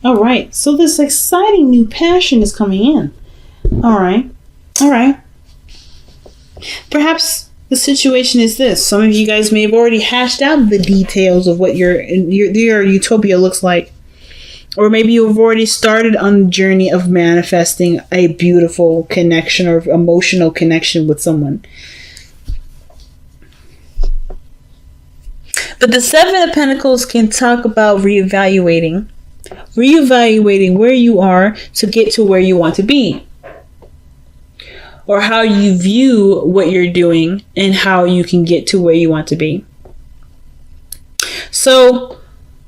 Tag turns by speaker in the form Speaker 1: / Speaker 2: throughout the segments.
Speaker 1: All right. So this exciting new passion is coming in. All right. Perhaps the situation is this. Some of you guys may have already hashed out the details of what your utopia looks like. Or maybe you've already started on the journey of manifesting a beautiful connection or emotional connection with someone. But the Seven of Pentacles can talk about reevaluating where you are to get to where you want to be. Or how you view what you're doing and how you can get to where you want to be. So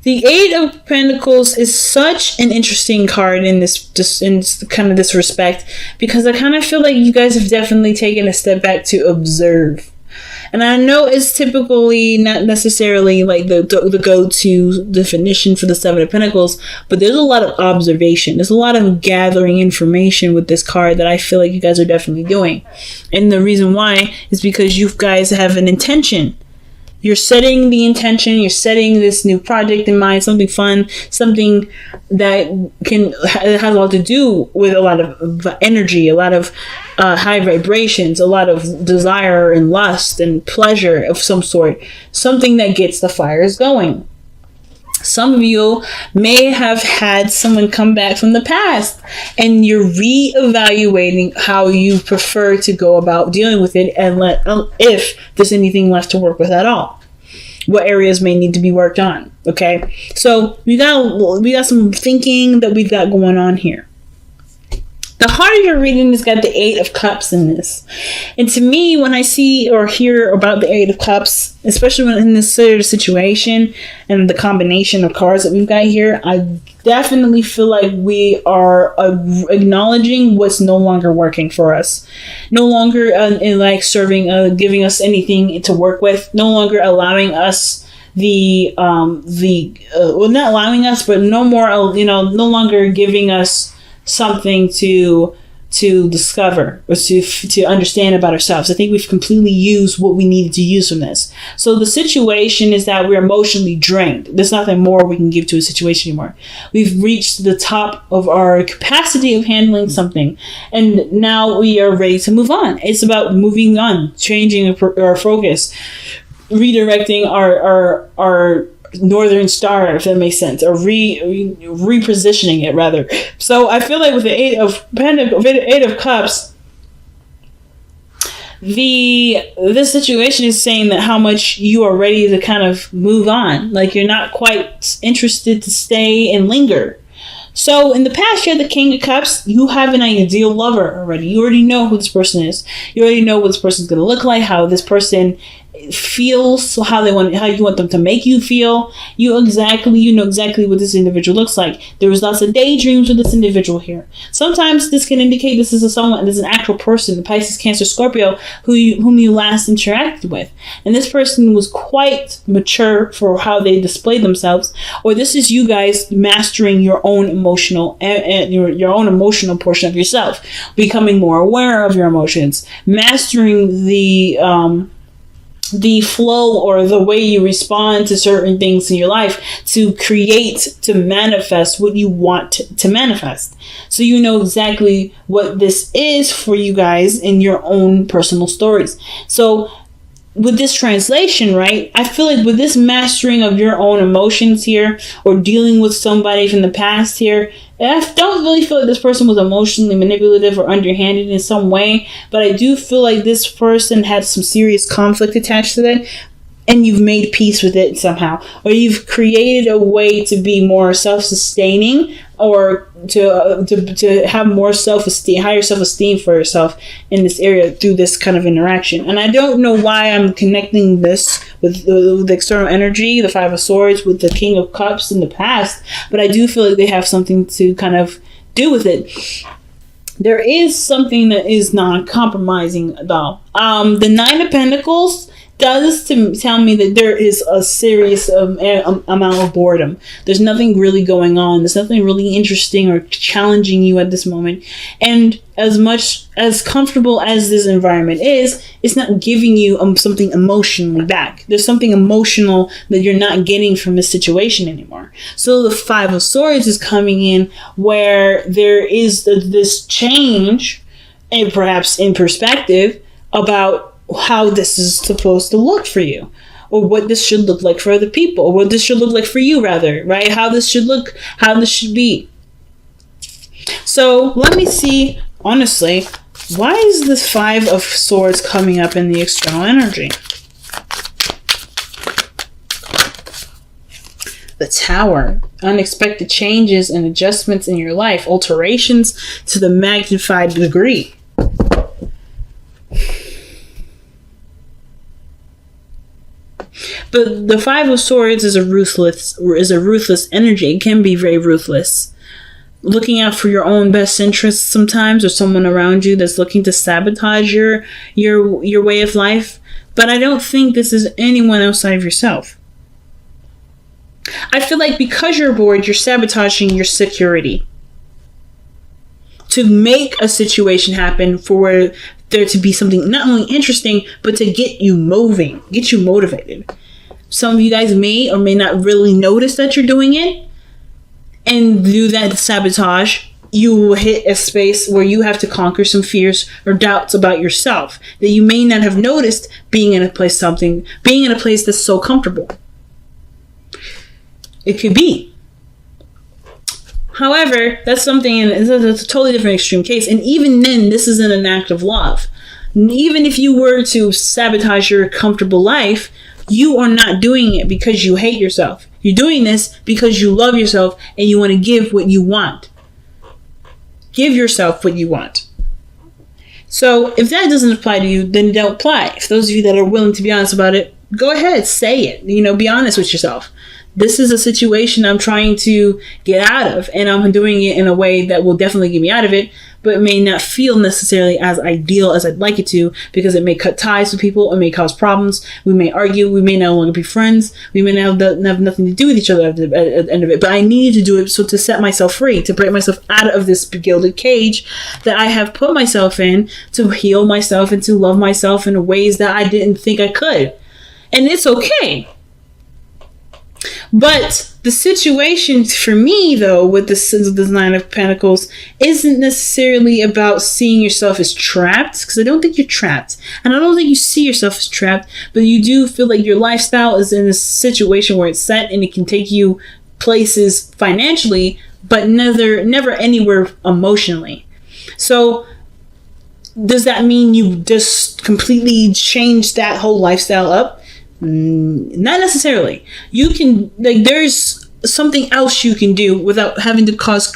Speaker 1: the Eight of Pentacles is such an interesting card in this respect, because I kind of feel like you guys have definitely taken a step back to observe. And I know it's typically not necessarily like the go-to definition for the Seven of Pentacles, but there's a lot of observation. There's a lot of gathering information with this card that I feel like you guys are definitely doing. And the reason why is because you guys have an intention. You're setting the intention, you're setting this new project in mind, something fun, something that has a lot to do with a lot of energy, a lot of high vibrations, a lot of desire and lust and pleasure of some sort, something that gets the fires going. Some of you may have had someone come back from the past and you're reevaluating how you prefer to go about dealing with it, and if there's anything left to work with at all. What areas may need to be worked on. Okay, so we got some thinking that we've got going on here. The heart of your reading has got the Eight of Cups in this. And to me, when I see or hear about the Eight of Cups, especially when in this sort of situation and the combination of cards that we've got here, I definitely feel like we are acknowledging what's no longer working for us. No longer in like serving, giving us anything to work with. No longer allowing us not allowing us, but no longer giving us something to discover or to understand about ourselves. I think we've completely used what we needed to use from this. So the situation is that we're emotionally drained. There's nothing more we can give to a situation anymore. We've reached the top of our capacity of handling something, and now we are ready to move on. It's about moving on, changing our focus, redirecting our Northern Star, if that makes sense, or repositioning it rather. So I feel like with the Eight of Cups, this situation is saying that how much you are ready to kind of move on. Like you're not quite interested to stay and linger. So in the past, you had the King of Cups. You have an ideal lover already. You already know who this person is. You already know what this person's going to look like, how this person feels, so how you want them to make you feel. You know exactly what this individual looks like. There was lots of daydreams with this individual here. Sometimes this can indicate this is an actual person, the Pisces, Cancer, Scorpio, whom you last interacted with, and this person was quite mature for how they displayed themselves. Or this is you guys mastering your own emotional and your own emotional portion of yourself, becoming more aware of your emotions, mastering the flow or the way you respond to certain things in your life to manifest what you want to manifest. So you know exactly what this is for you guys in your own personal stories. So with this translation, right, I feel like with this mastering of your own emotions here, or dealing with somebody from the past here, I don't really feel like this person was emotionally manipulative or underhanded in some way, but I do feel like this person had some serious conflict attached to that, and you've made peace with it somehow, or you've created a way to be more self-sustaining, or to have more self-esteem, higher self-esteem for yourself in this area through this kind of interaction. And I don't know why I'm connecting this with the external energy, the Five of Swords, with the King of Cups in the past, but I do feel like they have something to kind of do with it. There is something that is non-compromising though. The Nine of Pentacles does to tell me that there is a serious amount of boredom. There's nothing really going on. There's nothing really interesting or challenging you at this moment. And as much as comfortable as this environment is, it's not giving you something emotionally back. There's something emotional that you're not getting from this situation anymore. So the Five of Swords is coming in where there is this change, and perhaps in perspective, about how this is supposed to look for you, or what this should look like for other people, or what this should look like for you, rather, right? How this should look, how this should be. So let me see, honestly, why is this Five of Swords coming up in the external energy? The Tower. Unexpected changes and adjustments in your life. Alterations to the magnified degree. But the Five of Swords is a ruthless energy. It can be very ruthless. Looking out for your own best interests sometimes, or someone around you that's looking to sabotage your way of life. But I don't think this is anyone outside of yourself. I feel like because you're bored, you're sabotaging your security to make a situation happen for where there to be something not only interesting, but to get you moving, get you motivated. Some of you guys may or may not really notice that you're doing it, and do that sabotage. You will hit a space where you have to conquer some fears or doubts about yourself that you may not have noticed being in a place that's so comfortable. It could be. However, that's something, and it's a totally different extreme case. And even then, this isn't an act of love. Even if you were to sabotage your comfortable life, you are not doing it because you hate yourself. You're doing this because you love yourself and you want to give what you want. Give yourself what you want. So if that doesn't apply to you, then don't apply. If those of you that are willing to be honest about it, go ahead, say it. Be honest with yourself. This is a situation I'm trying to get out of, and I'm doing it in a way that will definitely get me out of it, but it may not feel necessarily as ideal as I'd like it to, because it may cut ties with people, it may cause problems, we may argue, we may no longer be friends, we may have nothing to do with each other at the end of it, but I need to do it so to set myself free, to break myself out of this gilded cage that I have put myself in, to heal myself and to love myself in ways that I didn't think I could. And it's okay. But the situation for me, though, with the Nine of Pentacles, isn't necessarily about seeing yourself as trapped, because I don't think you're trapped. And I don't think you see yourself as trapped, but you do feel like your lifestyle is in a situation where it's set and it can take you places financially, but never anywhere emotionally. So does that mean you just completely changed that whole lifestyle up? Not necessarily. You can, there's something else you can do without having to cause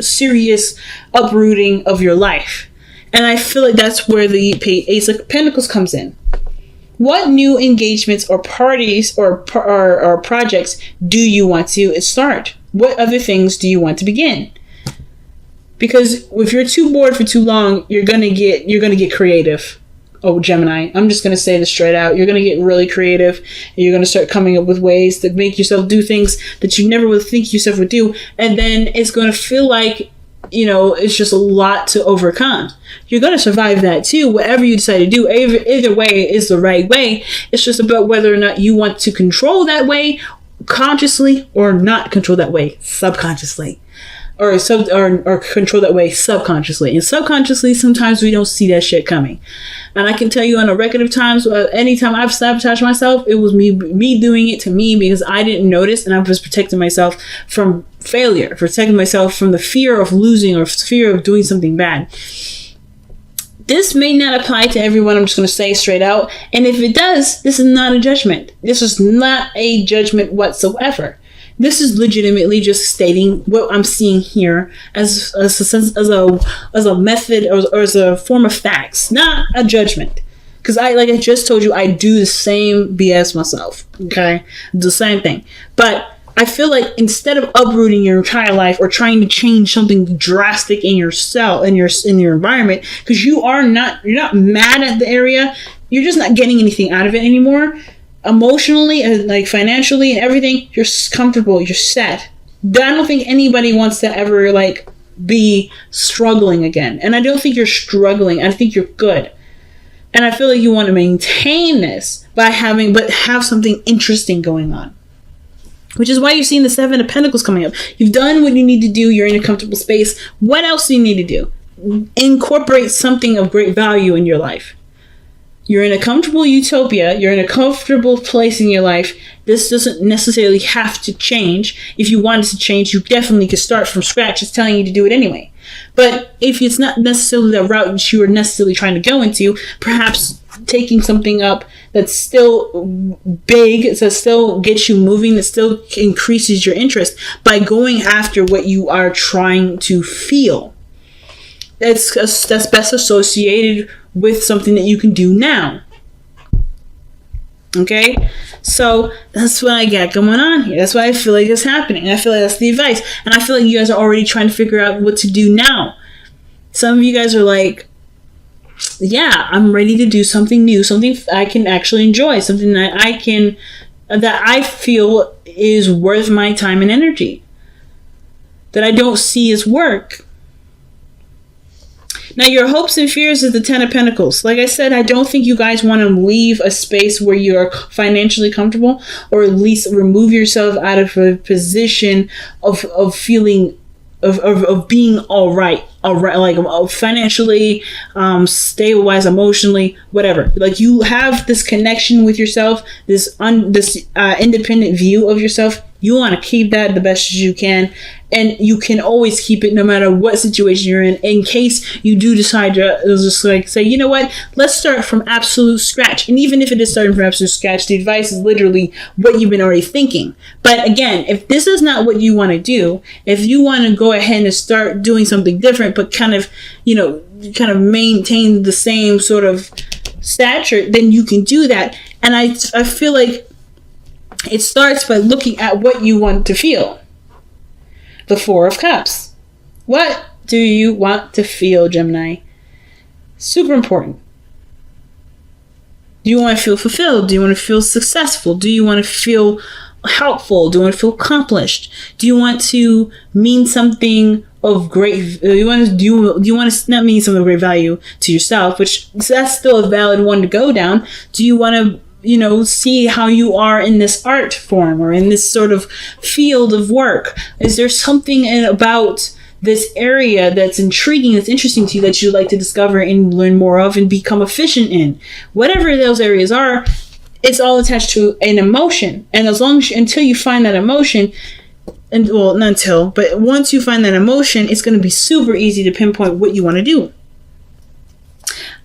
Speaker 1: serious uprooting of your life. And I feel like that's where the Ace of Pentacles comes in. What new engagements or parties or projects do you want to start? What other things do you want to begin? Because if you're too bored for too long, you're gonna get creative. Oh, Gemini, I'm just going to say this straight out. You're going to get really creative, and you're going to start coming up with ways to make yourself do things that you never would think yourself would do. And then it's going to feel like, it's just a lot to overcome. You're going to survive that too. Whatever you decide to do, either way is the right way. It's just about whether or not you want to control that way consciously or not control that way subconsciously. Or control that way subconsciously. And subconsciously, sometimes we don't see that shit coming. And I can tell you on a record of times, anytime I've sabotaged myself, it was me doing it to me because I didn't notice, and I was protecting myself from failure, protecting myself from the fear of losing or fear of doing something bad. This may not apply to everyone, I'm just going to say straight out. And if it does, this is not a judgment. This is not a judgment whatsoever. This is legitimately just stating what I'm seeing here as a method or as a form of facts, not a judgment. Because like I just told you, I do the same BS myself. Okay, the same thing. But I feel like instead of uprooting your entire life or trying to change something drastic in your cell, in your environment, because you're not mad at the area. You're just not getting anything out of it anymore. Emotionally and like financially and everything, you're comfortable, you're set. I don't think anybody wants to ever like be struggling again. And I don't think you're struggling. I think you're good. And I feel like you want to maintain this but have something interesting going on. Which is why you've seen the Seven of Pentacles coming up. You've done what you need to do. You're in a comfortable space. What else do you need to do? Incorporate something of great value in your life. You're in a comfortable utopia. You're in a comfortable place in your life. This doesn't necessarily have to change. If you wanted to change, you definitely could start from scratch. It's telling you to do it anyway. But if it's not necessarily the route that you are necessarily trying to go into, perhaps taking something up that's still big, that still gets you moving, that still increases your interest by going after what you are trying to feel. That's best associated with something that you can do now. Okay? So that's what I got going on here. That's what I feel like is happening. I feel like that's the advice. And I feel like you guys are already trying to figure out what to do now. Some of you guys are like, yeah, I'm ready to do something new, something I can actually enjoy, something that I feel is worth my time and energy, that I don't see as work. Now, your hopes and fears is the Ten of Pentacles. Like I said, I don't think you guys want to leave a space where you're financially comfortable, or at least remove yourself out of a position of feeling of being all right, like financially, stable-wise, emotionally, whatever. Like you have this connection with yourself, this independent view of yourself. You want to keep that the best as you can, and you can always keep it no matter what situation you're in case you do decide to just like say, you know what, let's start from absolute scratch. And even if it is starting from absolute scratch, the advice is literally what you've been already thinking. But again, if this is not what you want to do, if you want to go ahead and start doing something different, but kind of maintain the same sort of stature, then you can do that. And I feel like it starts by looking at what you want to feel. The Four of Cups. What do you want to feel, Gemini? Super important. Do you want to feel fulfilled? Do you want to feel successful? Do you want to feel helpful? Do you want to feel accomplished? Do you want to mean something of great? Do you want to not mean something of great value to yourself? Which that's still a valid one to go down. Do you want to see how you are in this art form or in this sort of field of work? Is there something about this area that's intriguing, that's interesting to you, that you'd like to discover and learn more of and become efficient in? Whatever those areas are, it's all attached to an emotion. And until you find that emotion, but once you find that emotion, it's going to be super easy to pinpoint what you want to do.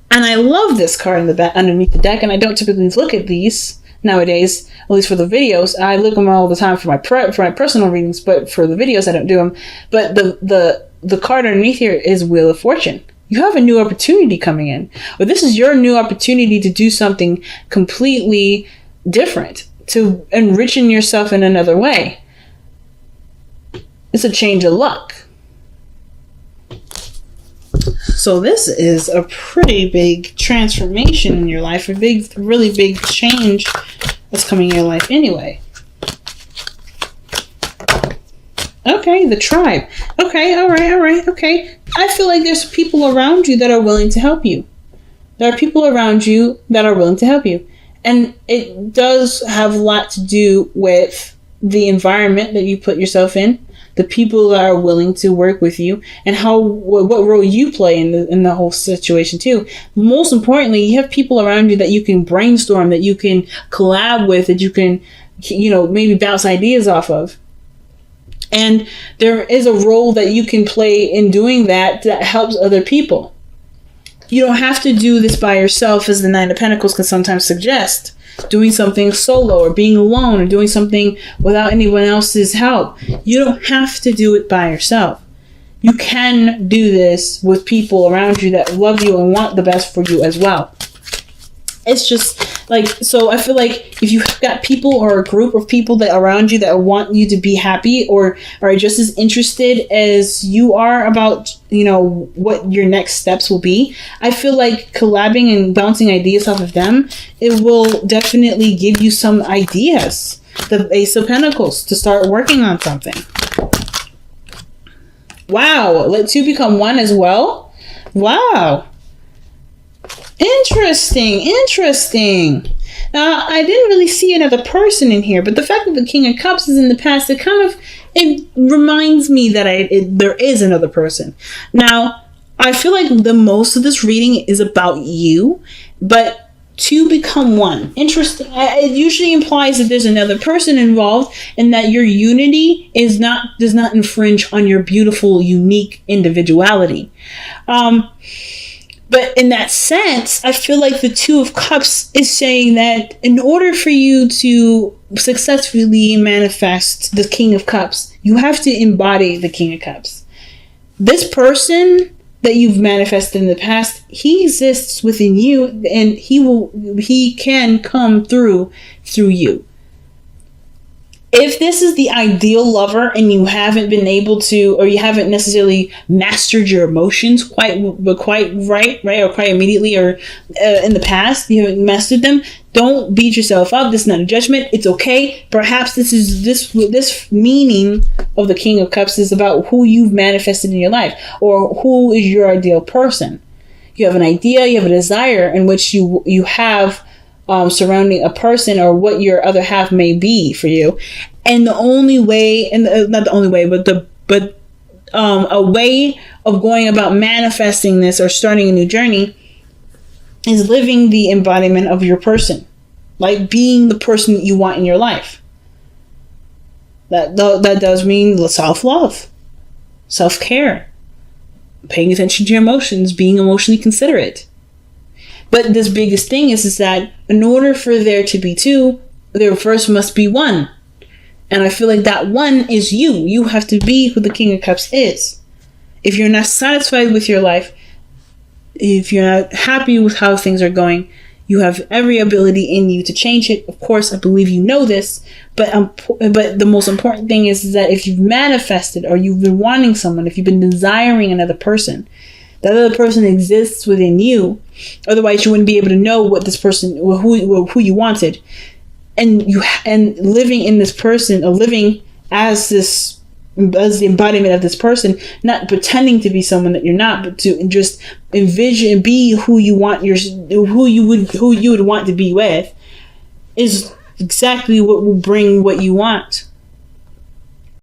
Speaker 1: And I love this card in the back underneath the deck, and I don't typically look at these nowadays, at least for the videos. I look at them all the time for my personal readings, but for the videos I don't do them. But the card underneath here is Wheel of Fortune. You have a new opportunity coming in. Or this is your new opportunity to do something completely different, to enrichen yourself in another way. It's a change of luck. So this is a pretty big transformation in your life, really big change that's coming in your life anyway. Okay, the tribe. Okay, all right, okay. I feel like there's people around you that are willing to help you. There are people around you that are willing to help you. And it does have a lot to do with the environment that you put yourself in, the people that are willing to work with you, and what role you play in the whole situation too. Most importantly, you have people around you that you can brainstorm, that you can collab with, that you can, maybe bounce ideas off of. And there is a role that you can play in doing that helps other people. You don't have to do this by yourself, as the Nine of Pentacles can sometimes suggest. Doing something solo or being alone or doing something without anyone else's help. You don't have to do it by yourself. You can do this with people around you that love you and want the best for you as well. It's just Like, so I feel like if you've got people or a group of people that around you that want you to be happy or are just as interested as you are about, what your next steps will be, I feel like collabing and bouncing ideas off of them, it will definitely give you some ideas. The Ace of Pentacles, to start working on something. Wow, let two become one as well. Wow. Interesting. Now, I didn't really see another person in here, but the fact that the King of Cups is in the past, it reminds me that there is another person. Now, I feel like the most of this reading is about you, but two become one. Interesting. It usually implies that there's another person involved and that your unity does not infringe on your beautiful, unique individuality. But in that sense, I feel like the Two of Cups is saying that in order for you to successfully manifest the King of Cups, you have to embody the King of Cups. This person that you've manifested in the past, he exists within you, and he can come through you. If this is the ideal lover and you haven't been able to, or you haven't necessarily mastered your emotions quite right, or quite immediately, or in the past, you haven't mastered them, don't beat yourself up. This is not a judgment. It's okay. Perhaps this meaning of the King of Cups is about who you've manifested in your life, or who is your ideal person. You have an idea, you have a desire in which you have surrounding a person, or what your other half may be for you. And the only way, not the only way, but a way of going about manifesting this or starting a new journey is living the embodiment of your person, like being the person that you want in your life. That does mean self-love, self-care, paying attention to your emotions, being emotionally considerate. But this biggest thing is that in order for there to be two, there first must be one. And I feel like that one is you. You have to be who the King of Cups is. If you're not satisfied with your life, if you're not happy with how things are going, you have every ability in you to change it. Of course, I believe you know this, but the most important thing is that if you've manifested, or you've been wanting someone, if you've been desiring another person, that other person exists within you. Otherwise, you wouldn't be able to know what this person, who you wanted, and living in this person, or living as the embodiment of this person, not pretending to be someone that you're not, but to just envision, be who you want who you would want to be with, is exactly what will bring what you want.